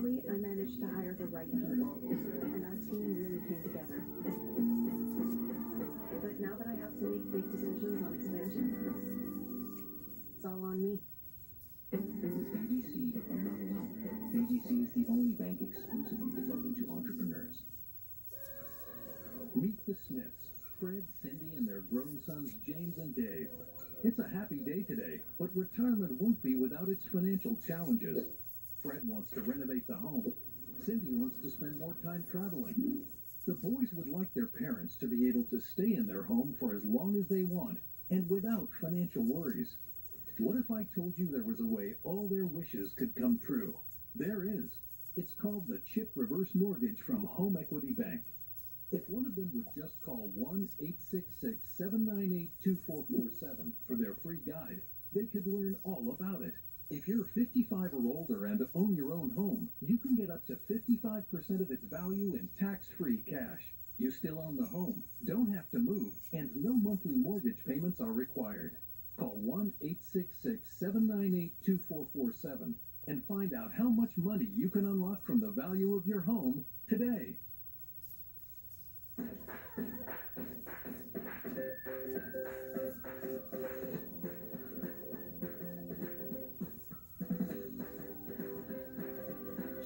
Thankfully, I managed to hire the right people, and our team really came together. But now that I have to make big decisions on expansion, it's all on me. With BDC, you're not alone. BDC is the only bank exclusively devoted to entrepreneurs. Meet the Smiths, Fred, Cindy, and their grown sons James and Dave. It's a happy day today, but retirement won't be without its financial challenges. Fred wants to renovate the home. Cindy wants to spend more time traveling. The boys would like their parents to be able to stay in their home for as long as they want, and without financial worries. What if I told you there was a way all their wishes could come true? There is. It's called the CHIP Reverse Mortgage from Home Equity Bank. If one of them would just call 1-866-798-2447 for their free guide, they could learn all about it. If you're 55 or older and own your own home, you can get up to 55% of its value in tax-free cash. You still own the home, don't have to move, and no monthly mortgage payments are required. Call 1-866-798-2447 and find out how much money you can unlock from the value of your home today.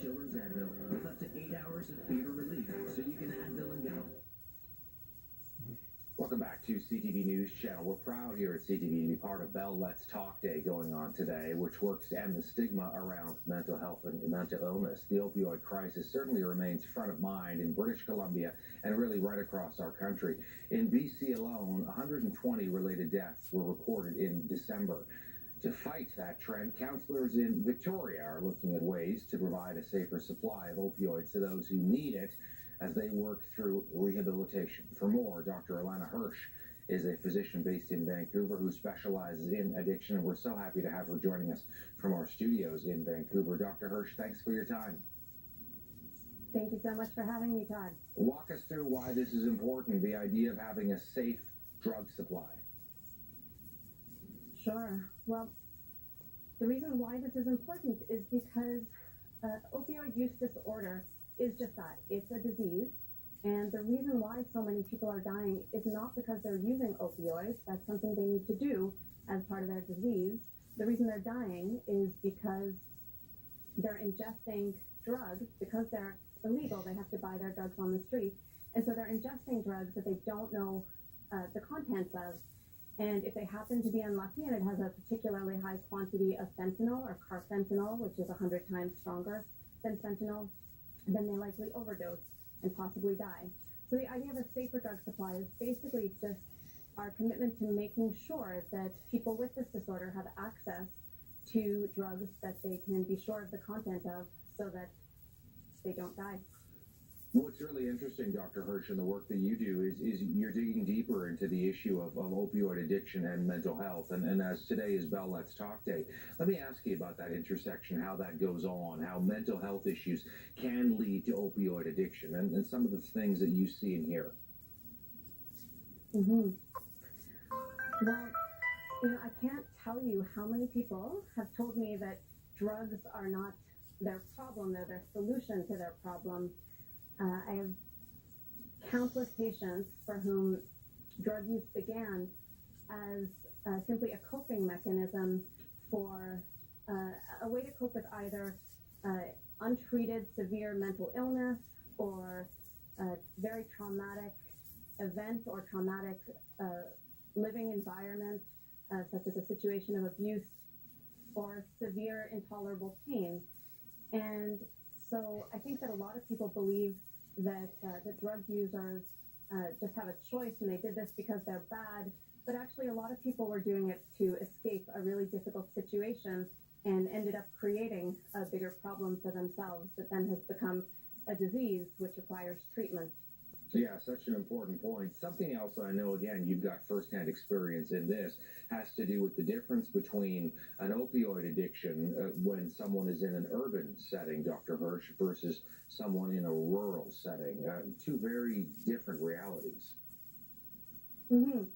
Children's Advil with up to 8 hours of fever relief, so you can Advil and go. Welcome back to CTV News Channel. We're proud here at CTV to be part of Bell Let's Talk Day going on today, which works to end the stigma around mental health and mental illness. The opioid crisis certainly remains front of mind in British Columbia and really right across our country. In BC alone, 120 related deaths were reported in December. To fight that trend, counselors in Victoria are looking at ways to provide a safer supply of opioids to those who need it as they work through rehabilitation. For more, Dr. Alana Hirsch is a physician based in Vancouver who specializes in addiction, and we're so happy to have her joining us from our studios in Vancouver. Dr. Hirsch, thanks for your time. Thank you so much for having me, Todd. Walk us through why this is important, the idea of having a safe drug supply. Sure. Well, the reason why this is important is because opioid use disorder is just that. It's a disease. And the reason why so many people are dying is not because they're using opioids. That's something they need to do as part of their disease. The reason they're dying is because they're ingesting drugs. Because they're illegal, they have to buy their drugs on the street. And so they're ingesting drugs that they don't know the contents of. And if they happen to be unlucky and it has a particularly high quantity of fentanyl or carfentanil, which is 100 times stronger than fentanyl, then they likely overdose and possibly die. So the idea of a safer drug supply is basically just our commitment to making sure that people with this disorder have access to drugs that they can be sure of the content of so that they don't die. What's really interesting, Dr. Hirsch, in the work that you do is you're digging deeper into the issue of opioid addiction and mental health. And as today is Bell Let's Talk Day, let me ask you about that intersection, how that goes on, how mental health issues can lead to opioid addiction, and some of the things that you see and hear. Well, I can't tell you how many people have told me that drugs are not their problem, they're their solution to their problem. I have countless patients for whom drug use began as simply a coping mechanism for a way to cope with either untreated severe mental illness or a very traumatic event or traumatic living environment, such as a situation of abuse or severe intolerable pain. And so I think that a lot of people believe that drug users just have a choice and they did this because they're bad, but actually a lot of people were doing it to escape a really difficult situation and ended up creating a bigger problem for themselves that then has become a disease which requires treatment. Yeah, such an important point. Something else I know, again, you've got firsthand experience in this, has to do with the difference between an opioid addiction when someone is in an urban setting, Dr. Hirsch, versus someone in a rural setting. Two very different realities. To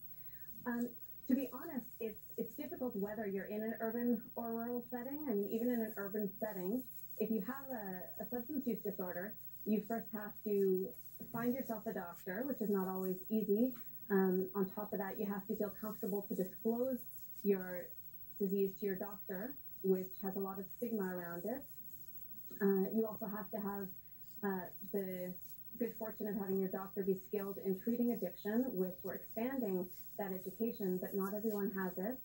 be honest, it's difficult whether you're in an urban or rural setting. I mean, even in an urban setting, if you have a substance use disorder, you first have to find yourself a doctor, which is not always easy. On top of that, you have to feel comfortable to disclose your disease to your doctor, which has a lot of stigma around it. You also have to have the good fortune of having your doctor be skilled in treating addiction, which we're expanding that education, but not everyone has it.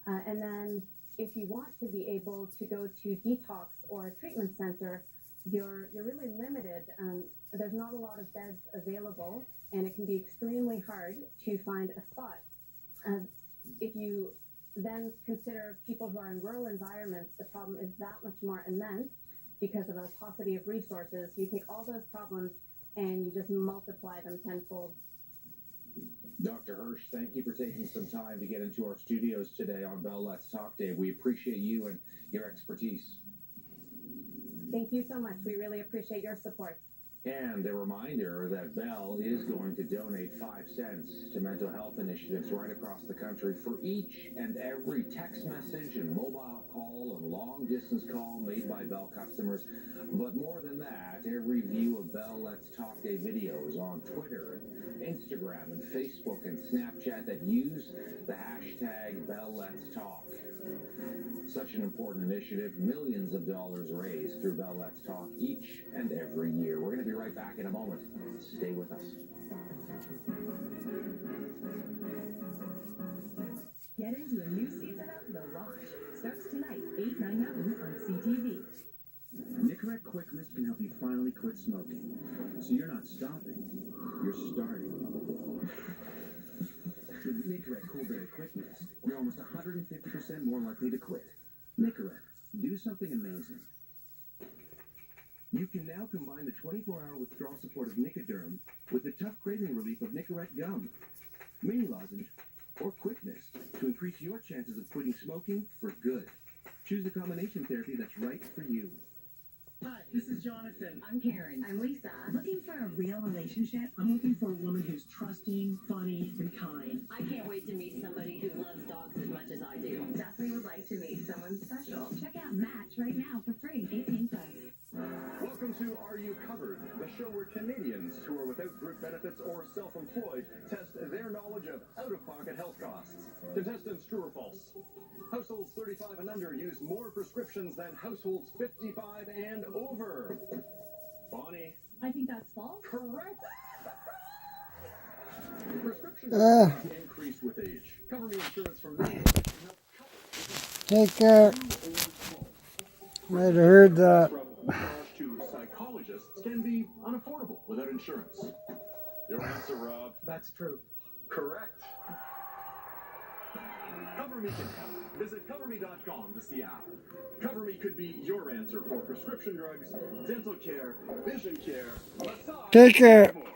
And then if you want to be able to go to detox or a treatment center, you're really limited. There's not a lot of beds available, and it can be extremely hard to find a spot. If you then consider people who are in rural environments, the problem is that much more immense because of a paucity of resources. You take all those problems and you just multiply them tenfold. Dr. Hirsch, thank you for taking some time to get into our studios today on Bell Let's Talk Day. We appreciate you and your expertise. Thank you so much. We really appreciate your support. And a reminder that Bell is going to donate 5 cents to mental health initiatives right across the country for each and every text message and mobile call and long distance call made by Bell customers. But more than that, every view of Bell Let's Talk Day videos on Twitter, Instagram, and Facebook and Snapchat that use the hashtag Bell Let's Talk. Such an important initiative, millions of dollars raised through Bell Let's Talk each and every year. We're going to be right back in a moment. Stay with us. Get into a new season of The Lodge. Starts tonight, 8, 9 Mountain on CTV. Nicorette Quick Mist can help you finally quit smoking. So you're not stopping, you're starting. With Nicorette Cool Berry Quick Mist, you're almost 150% more likely to quit. Nicorette, do something amazing. You can now combine the 24-hour withdrawal support of Nicoderm with the tough craving relief of Nicorette Gum, Mini Lozenge, or Quick Mist to increase your chances of quitting smoking for good. Choose the combination therapy that's right for you. Hi, this is Jonathan. I'm Karen. I'm Lisa. Looking for a real relationship? I'm looking for a woman who's trusting, funny, and kind. I can't wait to meet somebody who loves dogs as much as I do. Definitely would like to meet someone special. Check out Match right now for free. 18+. Welcome to Are You Covered, the show where Canadians who are without group benefits or self-employed test their knowledge of out-of-pocket health costs. Contestants, true or false? Households 35 and under use more prescriptions than households 55 and over. Bonnie? I think that's false. Correct! Prescription increase with age. Cover Me insurance from now. Take care. Might have heard that. From massage to psychologists can be unaffordable without insurance. Your answer, Rob? That's true. Correct. Cover Me can help. Visit CoverMe.com to see how. Cover Me could be your answer for prescription drugs, dental care, vision care, massage, Take care. and more.